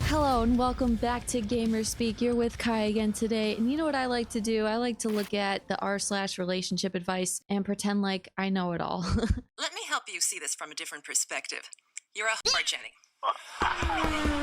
Hello and welcome back to GamerSpeak. You're with Kai again today, and you know what I like to do? I like to look at the r/relationship advice and pretend like I know it all. Let me help you see this from a different perspective. You're a whore, Jenny.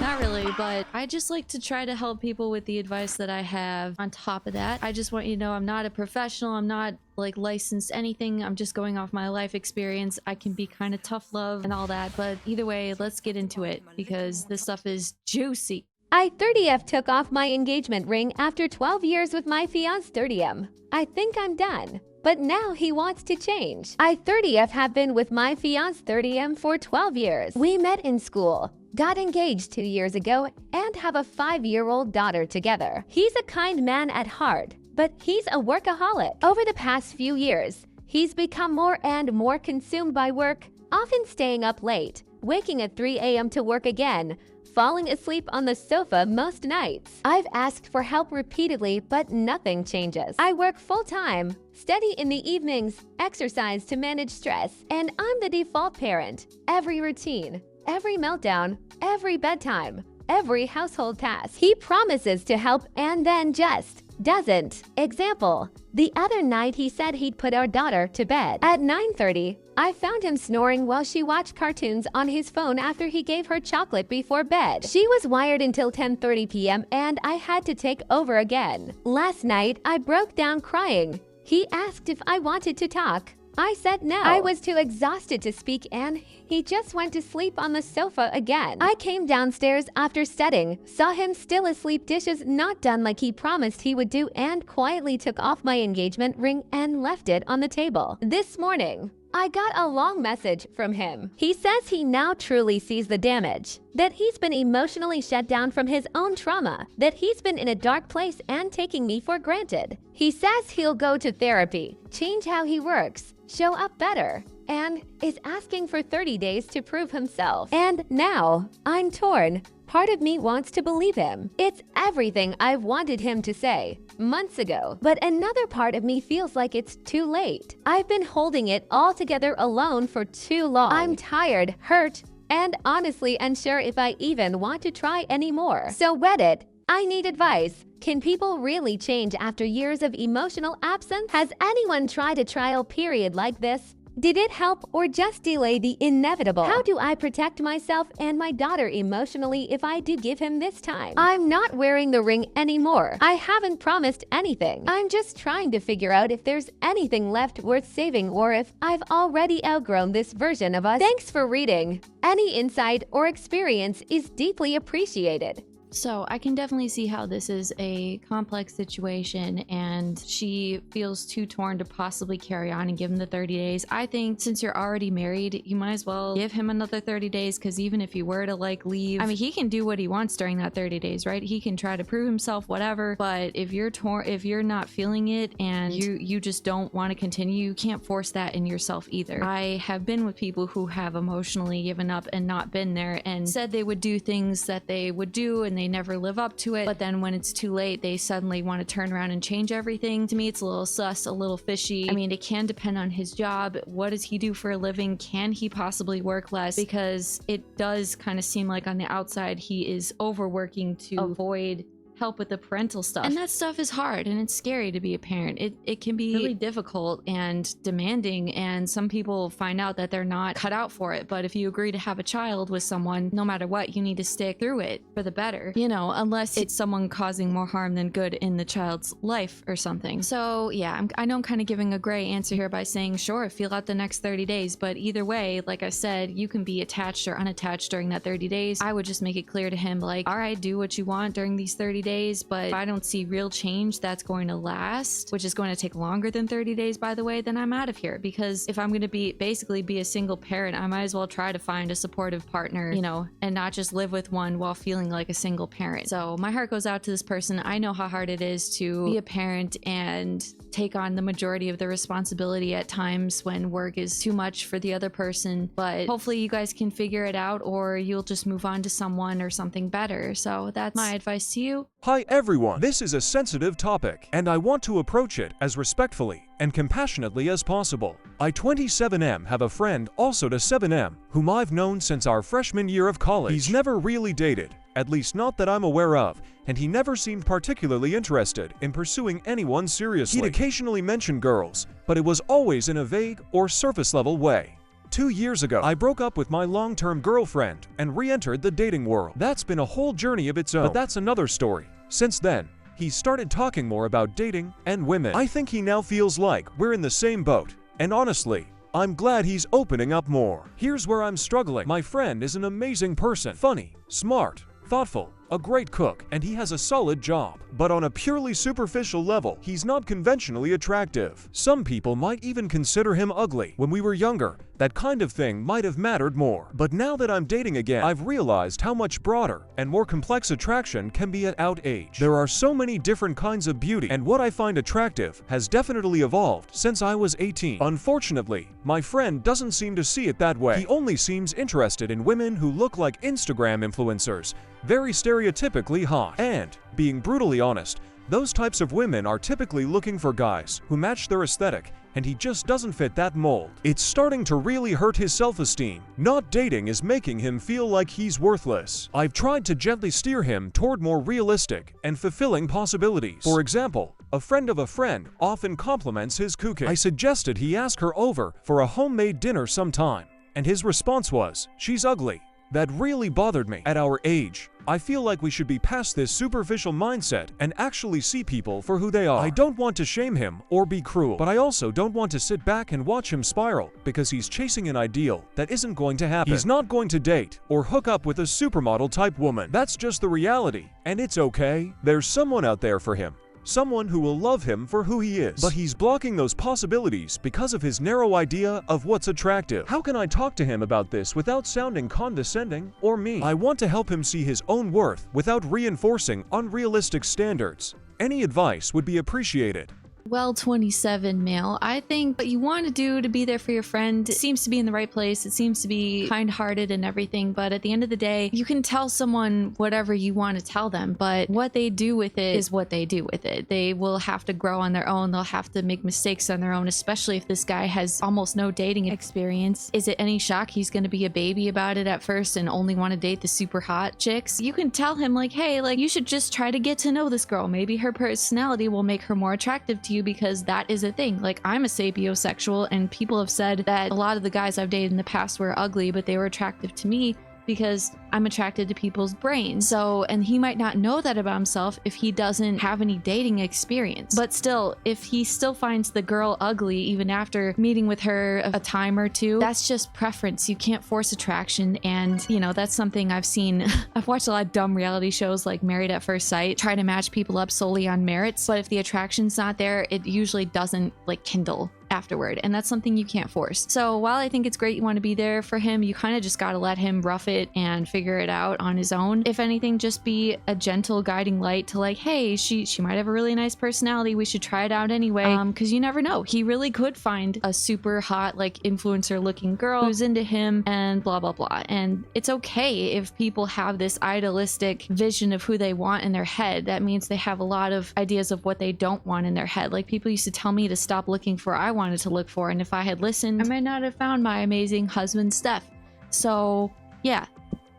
Not really, but I just like to try to help people with the advice that I have. On top of that, I just want you to know I'm not a professional. I'm not like licensed anything. I'm just going off my life experience. I can be kind of tough love and all that, but either way, let's get into it because this stuff is juicy. I 30th took off my engagement ring after 12 years with my fiancé 30th. I think I'm done. But now he wants to change. I 30th have been with my fiancé 30th for 12 years. We met in school, got engaged 2 years ago, and have a 5-year-old daughter together. He's a kind man at heart, but he's a workaholic. Over the past few years, he's become more and more consumed by work, often staying up late, waking at 3 a.m. to work again, falling asleep on the sofa most nights. I've asked for help repeatedly, but nothing changes. I work full-time, study in the evenings, exercise to manage stress, and I'm the default parent. Every routine, every meltdown, every bedtime, every household task. He promises to help and then just doesn't. Example, the other night he said he'd put our daughter to bed. At 9:30, I found him snoring while she watched cartoons on his phone after he gave her chocolate before bed. She was wired until 10:30 p.m. and I had to take over again. Last night, I broke down crying. He asked if I wanted to talk. I said no. I was too exhausted to speak and he just went to sleep on the sofa again. I came downstairs after studying, saw him still asleep, dishes not done like he promised he would do, and quietly took off my engagement ring and left it on the table. This morning, I got a long message from him. He says he now truly sees the damage, that he's been emotionally shut down from his own trauma, that he's been in a dark place and taking me for granted. He says he'll go to therapy, change how he works, show up better, and is asking for 30 days to prove himself. And now, I'm torn. Part of me wants to believe him. It's everything I've wanted him to say months ago, but another part of me feels like it's too late. I've been holding it all together alone for too long. I'm tired, hurt, and honestly unsure if I even want to try anymore. So Reddit, I need advice. Can people really change after years of emotional absence? Has anyone tried a trial period like this? Did it help or just delay the inevitable? How do I protect myself and my daughter emotionally if I do give him this time? I'm not wearing the ring anymore. I haven't promised anything. I'm just trying to figure out if there's anything left worth saving or if I've already outgrown this version of us. Thanks for reading. Any insight or experience is deeply appreciated. So I can definitely see how this is a complex situation and she feels too torn to possibly carry on and give him the 30 days. I think since you're already married, you might as well give him another 30 days because even if he were to like leave, I mean, he can do what he wants during that 30 days, right? He can try to prove himself, whatever. But if you're torn, if you're not feeling it and you just don't want to continue, you can't force that in yourself either. I have been with people who have emotionally given up and not been there and said they would do things that they would do and they never live up to it, but then when it's too late they suddenly want to turn around and change everything. To me, it's a little sus, a little fishy. I mean, it can depend on his job. What does he do for a living? Can he possibly work less? Because it does kind of seem like on the outside he is overworking to avoid help with the parental stuff, and that stuff is hard and it's scary to be a parent. It can be really difficult and demanding, and some people find out that they're not cut out for it. But if you agree to have a child with someone, no matter what, you need to stick through it for the better, you know, unless it's someone causing more harm than good in the child's life or something. So yeah, I know I'm kind of giving a gray answer here by saying sure, feel out the next 30 days, but either way, like I said, you can be attached or unattached during that 30 days. I would just make it clear to him, like, all right, do what you want during these 30 days, but if I don't see real change that's going to last, which is going to take longer than 30 days, by the way, then I'm out of here. Because if I'm going to basically be a single parent, I might as well try to find a supportive partner, you know, and not just live with one while feeling like a single parent. So my heart goes out to this person. I know how hard it is to be a parent and take on the majority of the responsibility at times when work is too much for the other person, but hopefully you guys can figure it out, or you'll just move on to someone or something better. So that's my advice to you. Hi everyone, this is a sensitive topic, and I want to approach it as respectfully and compassionately as possible. I 27M have a friend, also to 7M, whom I've known since our freshman year of college. He's never really dated, at least not that I'm aware of, and he never seemed particularly interested in pursuing anyone seriously. He'd occasionally mention girls, but it was always in a vague or surface-level way. 2 years ago, I broke up with my long-term girlfriend and re-entered the dating world. That's been a whole journey of its own, but that's another story. Since then, he started talking more about dating and women. I think he now feels like we're in the same boat, and honestly, I'm glad he's opening up more. Here's where I'm struggling. My friend is an amazing person, funny, smart, thoughtful, a great cook, and he has a solid job. But on a purely superficial level, he's not conventionally attractive. Some people might even consider him ugly. When we were younger, that kind of thing might have mattered more. But now that I'm dating again, I've realized how much broader and more complex attraction can be at our age. There are so many different kinds of beauty, and what I find attractive has definitely evolved since I was 18. Unfortunately, my friend doesn't seem to see it that way. He only seems interested in women who look like Instagram influencers, very stereotypically hot. And, being brutally honest, those types of women are typically looking for guys who match their aesthetic, and he just doesn't fit that mold. It's starting to really hurt his self-esteem. Not dating is making him feel like he's worthless. I've tried to gently steer him toward more realistic and fulfilling possibilities. For example, a friend of a friend often compliments his cooking. I suggested he ask her over for a homemade dinner sometime, and his response was, "She's ugly." That really bothered me. At our age, I feel like we should be past this superficial mindset and actually see people for who they are. I don't want to shame him or be cruel, but I also don't want to sit back and watch him spiral because he's chasing an ideal that isn't going to happen. He's not going to date or hook up with a supermodel type woman. That's just the reality, and it's okay. There's someone out there for him. Someone who will love him for who he is. But he's blocking those possibilities because of his narrow idea of what's attractive. How can I talk to him about this without sounding condescending or mean? I want to help him see his own worth without reinforcing unrealistic standards. Any advice would be appreciated. Well, 27 male, I think what you want to do to be there for your friend seems to be in the right place. It seems to be kind-hearted and everything, but at the end of the day, you can tell someone whatever you want to tell them, but what they do with it is what they do with it. They will have to grow on their own. They'll have to make mistakes on their own, especially if this guy has almost no dating experience. Is it any shock he's going to be a baby about it at first and only want to date the super hot chicks? You can tell him like, hey, like you should just try to get to know this girl. Maybe her personality will make her more attractive to you, because that is a thing. Like, I'm a sapiosexual, and people have said that a lot of the guys I've dated in the past were ugly, but they were attractive to me because I'm attracted to people's brains. So, and he might not know that about himself if he doesn't have any dating experience. But still, if he still finds the girl ugly even after meeting with her a time or two, that's just preference. You can't force attraction. And, you know, that's something I've seen. I've watched a lot of dumb reality shows like Married at First Sight, try to match people up solely on merits. But if the attraction's not there, it usually doesn't like kindle afterward, and that's something you can't force. So while I think it's great you want to be there for him, you kind of just got to let him rough it and figure it out on his own. If anything, just be a gentle guiding light to like, hey, she might have a really nice personality, we should try it out anyway, because you never know, he really could find a super hot like influencer looking girl who's into him and blah blah blah. And it's okay if people have this idealistic vision of who they want in their head. That means they have a lot of ideas of what they don't want in their head. Like, people used to tell me to stop looking for I wanted to look for, and if I had listened, I might not have found my amazing husband Steph. So yeah,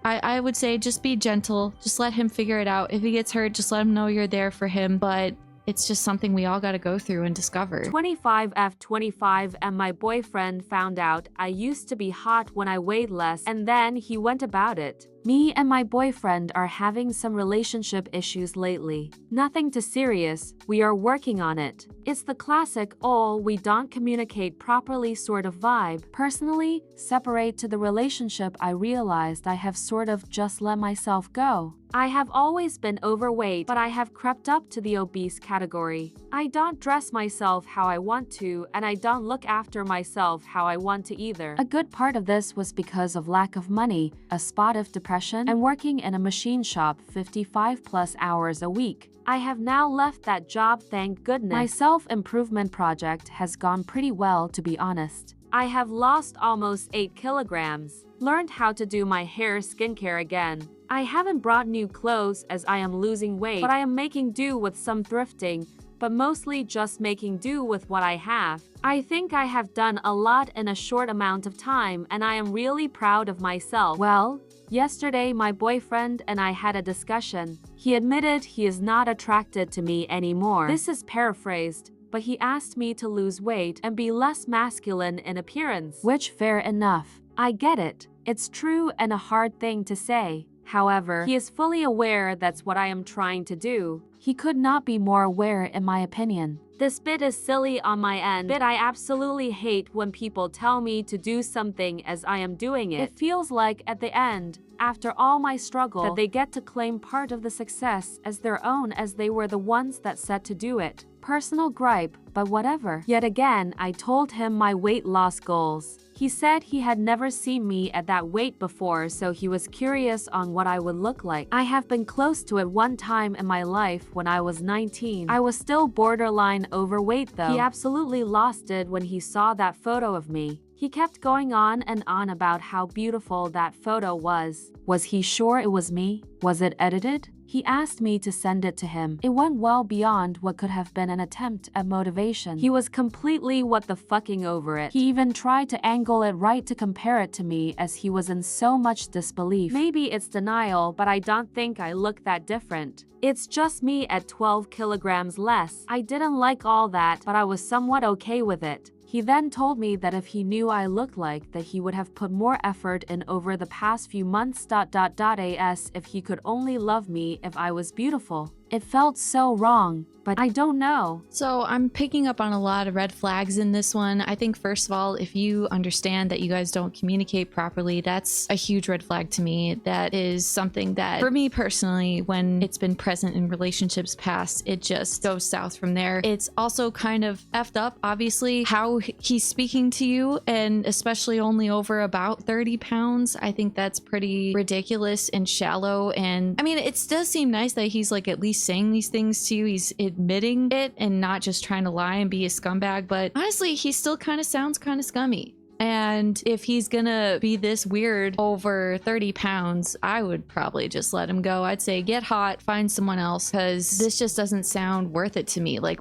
I would say just be gentle, just let him figure it out. If he gets hurt, just let him know you're there for him. But it's just something we all got to go through and discover. 25F25 and my boyfriend found out I used to be hot when I weighed less, and then he went about it. Me and my boyfriend are having some relationship issues lately. Nothing too serious, we are working on it. It's the classic "oh, we don't communicate properly" sort of vibe. Personally, separate to the relationship, I realized I have sort of just let myself go. I have always been overweight, but I have crept up to the obese category. I don't dress myself how I want to, and I don't look after myself how I want to either. A good part of this was because of lack of money, a spot of depression, and working in a machine shop 55+ hours a week. I have now left that job, thank goodness. My self-improvement project has gone pretty well, to be honest. I have lost almost 8 kilograms, learned how to do my hair skincare again. I haven't brought new clothes as I am losing weight, but I am making do with some thrifting, but mostly just making do with what I have. I think I have done a lot in a short amount of time, and I am really proud of myself. Well, Yesterday, my boyfriend and I had a discussion. He admitted he is not attracted to me anymore. This is paraphrased, but he asked me to lose weight and be less masculine in appearance, which fair enough. I get it. It's true and a hard thing to say. However, he is fully aware that's what I am trying to do. He could not be more aware in my opinion. This bit is silly on my end, but I absolutely hate when people tell me to do something as I am doing it. It feels like at the end, after all my struggle, that they get to claim part of the success as their own as they were the ones that said to do it. Personal gripe, but whatever. Yet again, I told him my weight loss goals. He said he had never seen me at that weight before, so he was curious on what I would look like. I have been close to it one time in my life when I was 19. I was still borderline overweight though. He absolutely lost it when he saw that photo of me. He kept going on and on about how beautiful that photo was. Was he sure it was me? Was it edited? He asked me to send it to him. It went well beyond what could have been an attempt at motivation. He was completely what the fucking over it. He even tried to angle it right to compare it to me as he was in so much disbelief. Maybe it's denial, but I don't think I look that different. It's just me at 12 kilograms less. I didn't like all that, but I was somewhat okay with it. He then told me that if he knew I looked like that he would have put more effort in over the past few months. As if he could only love me if I was beautiful. It felt so wrong, but I don't know. So I'm picking up on a lot of red flags in this one. I think first of all, if you understand that you guys don't communicate properly, that's a huge red flag to me. That is something that for me personally, when it's been present in relationships past, it just goes south from there. It's also kind of effed up, obviously, how he's speaking to you, and especially only over about 30 pounds. I think that's pretty ridiculous and shallow. And I mean, it does seem nice that he's like at least saying these things to you. He's admitting it and not just trying to lie and be a scumbag, but honestly, he still kind of sounds kind of scummy. And if he's gonna be this weird over 30 pounds, I would probably just let him go. I'd say get hot, find someone else, because this just doesn't sound worth it to me. Like,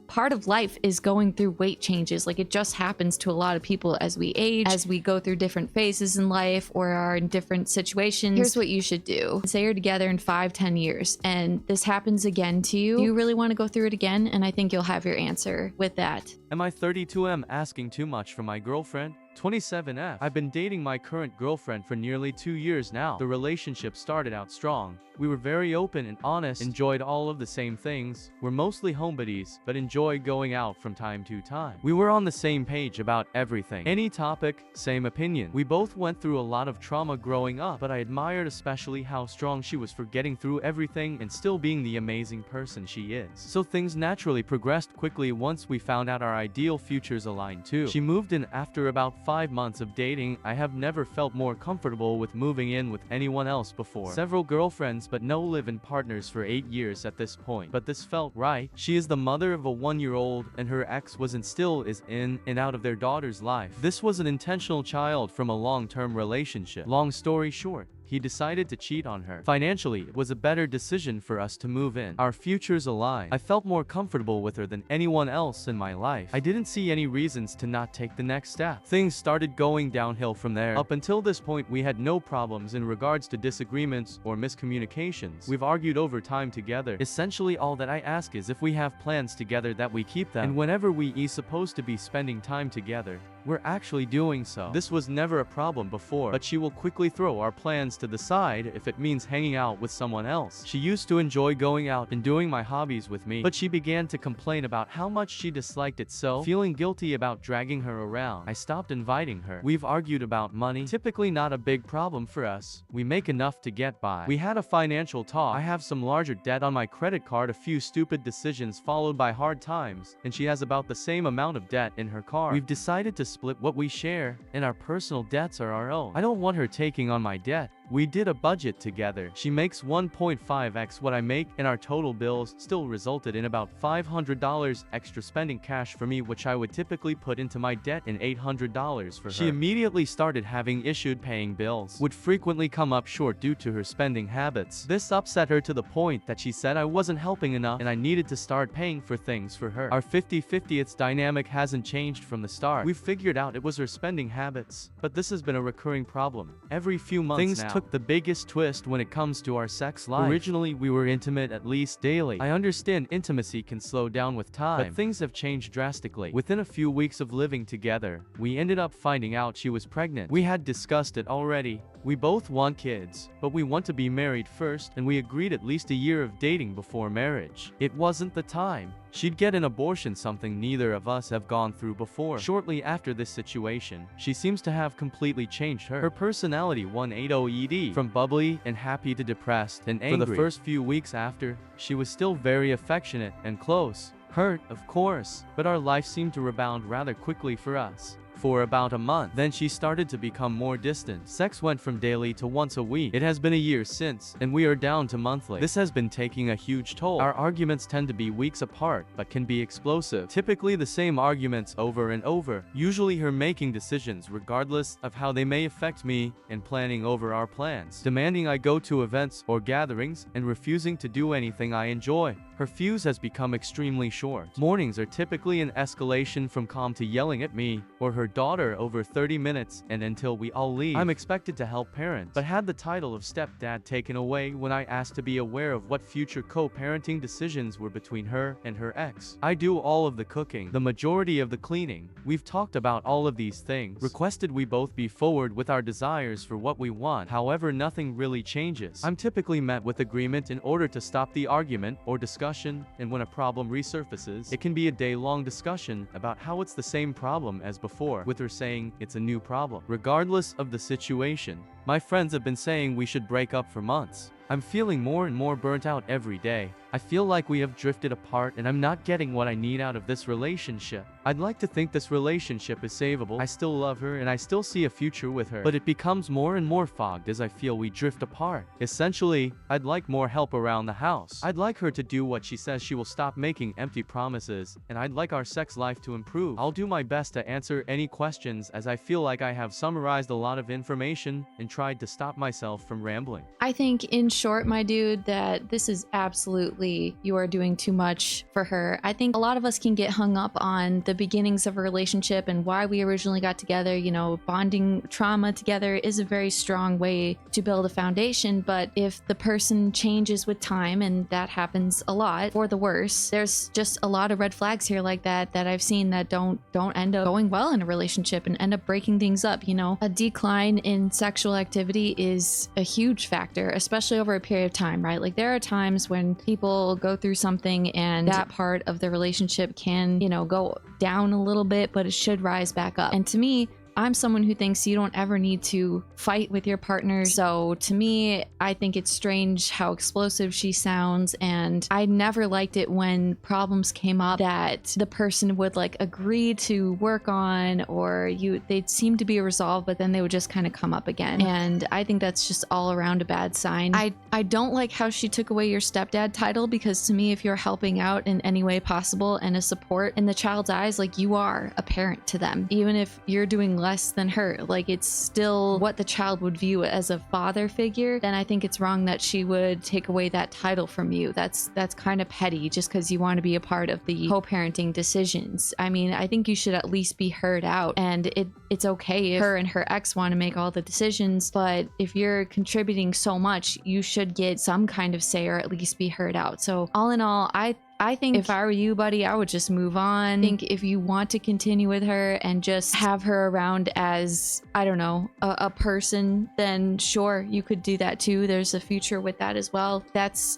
part of life is going through weight changes. Like, it just happens to a lot of people as we age, as we go through different phases in life or are in different situations. Here's what you should do. Say you're together in 5-10 years and this happens again to you. Do you really want to go through it again? And I think you'll have your answer with that. Am I 32M asking too much from my girlfriend? 27F. I've been dating my current girlfriend for nearly 2 years now. The relationship started out strong. We were very open and honest, enjoyed all of the same things. We're mostly homebodies, but enjoy going out from time to time. We were on the same page about everything. Any topic, same opinion. We both went through a lot of trauma growing up, but I admired especially how strong she was for getting through everything and still being the amazing person she is. So things naturally progressed quickly once we found out our ideal futures aligned too. She moved in after about 5 months of dating. I have never felt more comfortable with moving in with anyone else before. Several girlfriends but no live-in partners for 8 years at this point. But this felt right. She is the mother of a 1-year-old and her ex was and still is in and out of their daughter's life. This was an intentional child from a long-term relationship. Long story short, he decided to cheat on her. Financially, it was a better decision for us to move in. Our futures aligned. I felt more comfortable with her than anyone else in my life. I didn't see any reasons to not take the next step. Things started going downhill from there. Up until this point, we had no problems in regards to disagreements or miscommunications. We've argued over time together. Essentially, all that I ask is if we have plans together that we keep them. And whenever we are supposed to be spending time together, we're actually doing so. This was never a problem before, but she will quickly throw our plans to the side if it means hanging out with someone else. She used to enjoy going out and doing my hobbies with me, but she began to complain about how much she disliked it, so feeling guilty about dragging her around, I stopped inviting her. We've argued about money, typically not a big problem for us. We make enough to get by. We had a financial talk. I have some larger debt on my credit card, a few stupid decisions followed by hard times, and she has about the same amount of debt in her car. We've decided to split what we share, and our personal debts are our own. I don't want her taking on my debt. We did a budget together. She makes 1.5x what I make, and our total bills still resulted in about $500 extra spending cash for me, which I would typically put into my debt, and $800 for her. She immediately started having issues paying bills, would frequently come up short due to her spending habits. This upset her to the point that she said I wasn't helping enough and I needed to start paying for things for her. Our 50-50 dynamic hasn't changed from the start. We figured out it was her spending habits, but this has been a recurring problem. Every few months things took But the biggest twist when it comes to our sex life. Originally, we were intimate at least daily. I understand intimacy can slow down with time, but things have changed drastically. Within a few weeks of living together, we ended up finding out she was pregnant. We had discussed it already. We both want kids, but we want to be married first, and we agreed at least a year of dating before marriage. It wasn't the time. She'd get an abortion, something neither of us have gone through before. Shortly after this situation, she seems to have completely changed her personality 180 ED, from bubbly and happy to depressed and angry. For the first few weeks after, she was still very affectionate and close. Hurt, of course, but our life seemed to rebound rather quickly for us. For about a month. Then she started to become more distant. Sex went from daily to once a week. It has been a year since, and we are down to monthly. This has been taking a huge toll. Our arguments tend to be weeks apart, but can be explosive. Typically the same arguments over and over. Usually her making decisions regardless of how they may affect me, and planning over our plans. Demanding I go to events or gatherings, and refusing to do anything I enjoy. Her fuse has become extremely short. Mornings are typically an escalation from calm to yelling at me, or her daughter over 30 minutes, and until we all leave. I'm expected to help parent, but had the title of stepdad taken away when I asked to be aware of what future co-parenting decisions were between her and her ex. I do all of the cooking, the majority of the cleaning. We've talked about all of these things. Requested we both be forward with our desires for what we want. However, nothing really changes. I'm typically met with agreement in order to stop the argument or discussion, and when a problem resurfaces, it can be a day-long discussion about how it's the same problem as before, with her saying it's a new problem. Regardless of the situation, my friends have been saying we should break up for months. I'm feeling more and more burnt out every day. I feel like we have drifted apart and I'm not getting what I need out of this relationship. I'd like to think this relationship is savable. I still love her and I still see a future with her, but it becomes more and more fogged as I feel we drift apart. Essentially, I'd like more help around the house. I'd like her to do what she says she will, stop making empty promises, and I'd like our sex life to improve. I'll do my best to answer any questions, as I feel like I have summarized a lot of information and tried to stop myself from rambling. I think in short, my dude, that this is absolutely, you are doing too much for her. I think a lot of us can get hung up on the beginnings of a relationship and why we originally got together. You know, bonding trauma together is a very strong way to build a foundation, but if the person changes with time, and that happens a lot for the worse, there's just a lot of red flags here like that I've seen that don't end up going well in a relationship and end up breaking things up. You know, a decline in sexual activity is a huge factor, especially over a period of time, right? Like there are times when people go through something and that part of the relationship can, you know, go down a little bit, but it should rise back up. And to me, I'm someone who thinks you don't ever need to fight with your partner. So to me, I think it's strange how explosive she sounds. And I never liked it when problems came up that the person would like agree to work on, or they'd seem to be resolved, but then they would just kind of come up again. And I think that's just all around a bad sign. I don't like how she took away your stepdad title, because to me, if you're helping out in any way possible and a support in the child's eyes, like you are a parent to them, even if you're doing less than her, like it's still what the child would view as a father figure. Then I think it's wrong that she would take away that title from you. That's kind of petty, just because you want to be a part of the co-parenting decisions. I mean, I think you should at least be heard out, and it's okay if her and her ex want to make all the decisions, but if you're contributing so much, you should get some kind of say, or at least be heard out. So all in all, I think if I were you, buddy, I would just move on. I think if you want to continue with her and just have her around as, I don't know, a person, then sure, you could do that too. There's a future with that as well.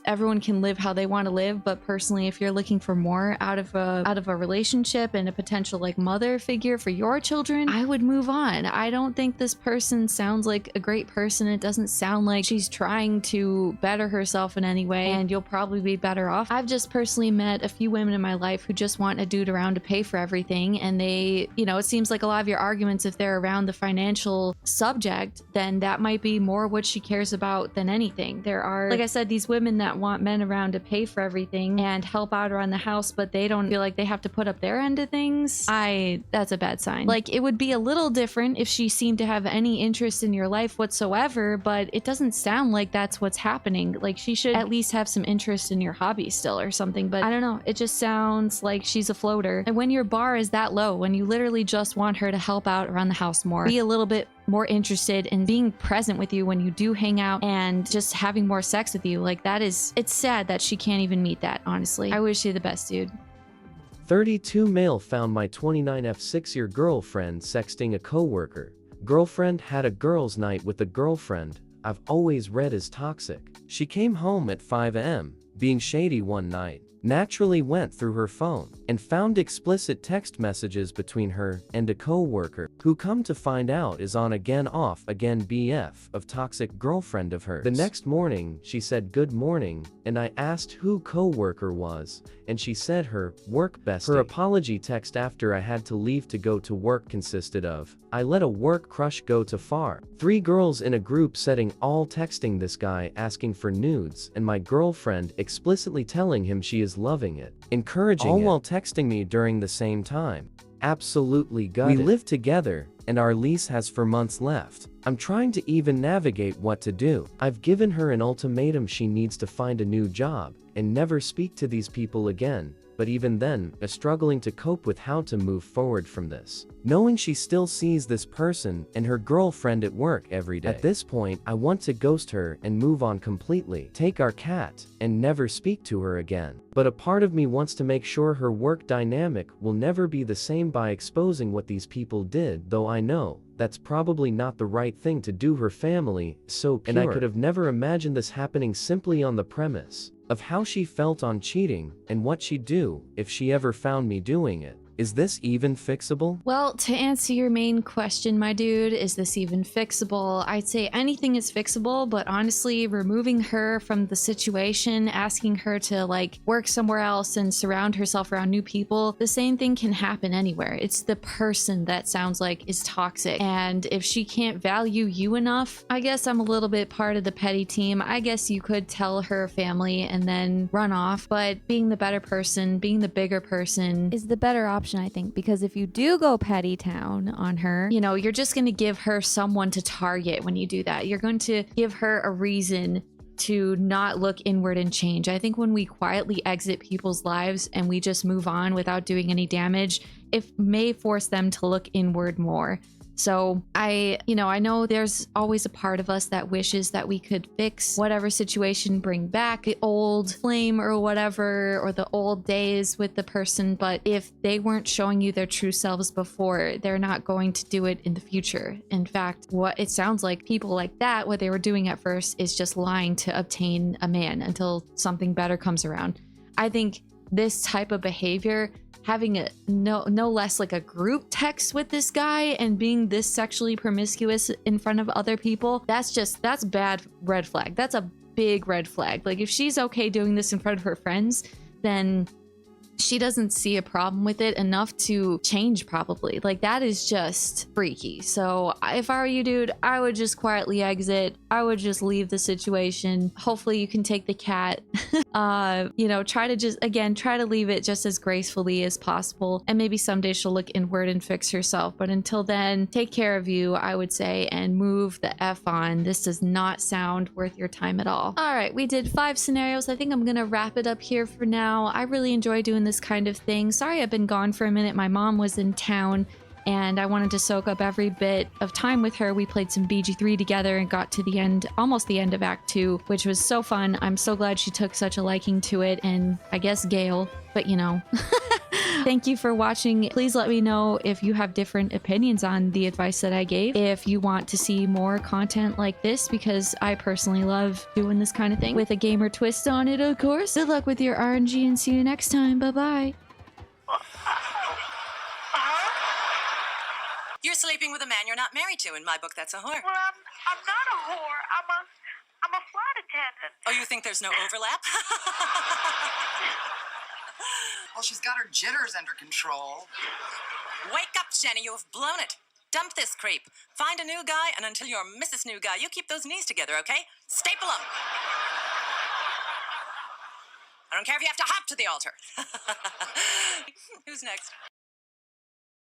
Everyone can live how they want to live, but personally, if you're looking for more out of a relationship and a potential like mother figure for your children, I would move on. I don't think this person sounds like a great person. It doesn't sound like she's trying to better herself in any way, and you'll probably be better off. I've just personally met a few women in my life who just want a dude around to pay for everything, and they, you know, it seems like a lot of your arguments, if they're around the financial subject, then that might be more what she cares about than anything. There are, like I said, these women that want men around to pay for everything and help out around the house, but they don't feel like they have to put up their end of things. That's a bad sign. Like, it would be a little different if she seemed to have any interest in your life whatsoever, but it doesn't sound like that's what's happening. Like, she should at least have some interest in your hobby still or something. but I don't know. It just sounds like she's a floater. And when your bar is that low, when you literally just want her to help out around the house more, be a little bit more interested in being present with you when you do hang out and just having more sex with you, like that is, it's sad that she can't even meet that, honestly. I wish you the best, dude. 32 male found my 29F 6-year girlfriend sexting a coworker. Girlfriend had a girls' night with a girlfriend I've always read as toxic. She came home at 5 a.m., being shady one night. Naturally went through her phone and found explicit text messages between her and a co-worker, who come to find out is on again off again BF of toxic girlfriend of hers. The next morning, she said good morning, and I asked who co-worker was, and she said her work bestie. Her apology text after I had to leave to go to work consisted of, I let a work crush go too far. 3 girls in a group setting all texting this guy asking for nudes, and my girlfriend explicitly telling him she is loving it, encouraging all while texting me during the same time. Absolutely gutted. We live together, and our lease has 4 months left. I'm trying to even navigate what to do. I've given her an ultimatum she needs to find a new job and never speak to these people again, but even then, is struggling to cope with how to move forward from this. Knowing she still sees this person and her girlfriend at work every day. At this point, I want to ghost her and move on completely, take our cat, and never speak to her again. But a part of me wants to make sure her work dynamic will never be the same by exposing what these people did, though I know that's probably not the right thing to do. Her family is so pure, and I could have never imagined this happening simply on the premise of how she felt on cheating and what she'd do if she ever found me doing it. Is this even fixable? Well, to answer your main question, my dude, is this even fixable? I'd say anything is fixable, but honestly, removing her from the situation, asking her to like work somewhere else and surround herself around new people, the same thing can happen anywhere. It's the person that sounds like is toxic. And if she can't value you enough, I guess I'm a little bit part of the petty team. I guess you could tell her family and then run off, but being the better person, being the bigger person is the better option, I think, because if you do go petty town on her, you know, you're just going to give her someone to target when you do that. You're going to give her a reason to not look inward and change. I think when we quietly exit people's lives and we just move on without doing any damage, it may force them to look inward more. So I know there's always a part of us that wishes that we could fix whatever situation, bring back the old flame or whatever, or the old days with the person. But if they weren't showing you their true selves before, they're not going to do it in the future. In fact, what it sounds like, people like that, what they were doing at first is just lying to obtain a man until something better comes around. I think this type of behavior, having a no less like a group text with this guy and being this sexually promiscuous in front of other people, that's bad red flag. That's a big red flag. Like if she's okay doing this in front of her friends, then she doesn't see a problem with it enough to change probably. Like that is just freaky. So if I were you, dude, I would just quietly exit. I would just leave the situation. Hopefully you can take the cat. Try to leave it just as gracefully as possible. And maybe someday she'll look inward and fix herself. But until then, take care of you, I would say, and move the F on. This does not sound worth your time at all. All right, we did 5 scenarios. I think I'm gonna wrap it up here for now. I really enjoy doing this kind of thing. Sorry I've been gone for a minute. My mom was in town and I wanted to soak up every bit of time with her. We played some BG3 together and got to the end, almost the end of Act 2, which was so fun. I'm so glad she took such a liking to it, and I guess Gail, but you know. Thank you for watching. Please let me know if you have different opinions on the advice that I gave. If you want to see more content like this, because I personally love doing this kind of thing with a gamer twist on it, of course. Good luck with your RNG and see you next time. Bye-bye. You're sleeping with a man you're not married to. In my book, that's a whore. Well, I'm not a whore. I'm a flight attendant. Oh, you think there's no overlap? Well, she's got her jitters under control. Wake up, Jenny. You have blown it. Dump this creep. Find a new guy, and until you're Mrs. New Guy, you keep those knees together, okay? Staple them. I don't care if you have to hop to the altar. Who's next?